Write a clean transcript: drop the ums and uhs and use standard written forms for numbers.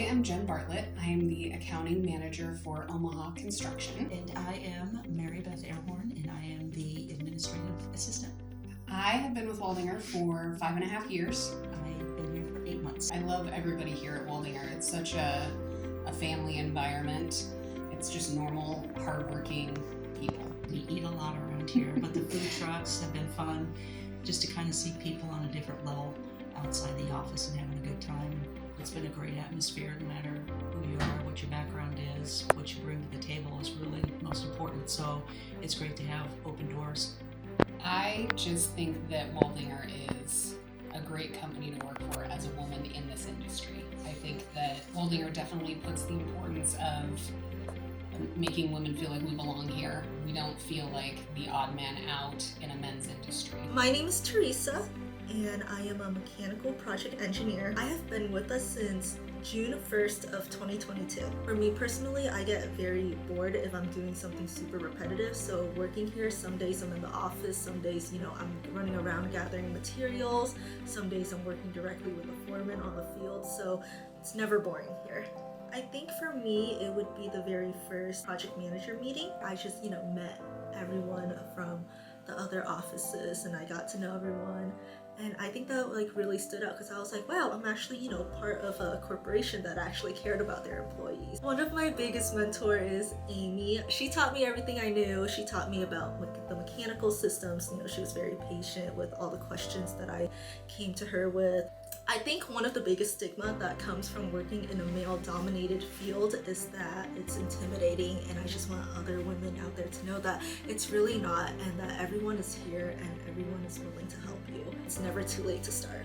am Jenn Bartlett. I am the accounting manager for Omaha Construction. And I am Beth Airhorn, and I am the administrative assistant. I have been with Waldinger for 5.5 years. I've been there for 8 months. I love everybody here at Waldinger. It's such a family environment. It's just normal, hardworking people. We eat a lot around here, but the food trucks have been fun, just to kind of see people on a different level outside the office and having a good time. It's been a great atmosphere, no matter who you are, what your background is, what you bring to the table is really most important. So it's great to have open doors. I just think that Waldinger is a great company to work for as a woman in this industry. I think that Waldinger definitely puts the importance of making women feel like we belong here. We don't feel like the odd man out in a men's industry. My name is Theresa, and I am a mechanical project engineer. I have been with us since June 1st of 2022. For me personally, I get very bored if I'm doing something super repetitive. So working here, some days I'm in the office, some days, I'm running around gathering materials, some days I'm working directly with the foreman on the field. So it's never boring here. I think for me, it would be the very first project manager meeting. I just, met everyone from the other offices and I got to know everyone. And I think that really stood out because I was like, wow, I'm actually, part of a corporation that actually cared about their employees. One of my biggest mentors is Amy. She taught me everything I knew. She taught me about the mechanical systems. She was very patient with all the questions that I came to her with. I think one of the biggest stigma that comes from working in a male-dominated field is that it's intimidating, and I just want other women out there to know that it's really not, and that everyone is here and everyone is willing to help you. It's never too late to start.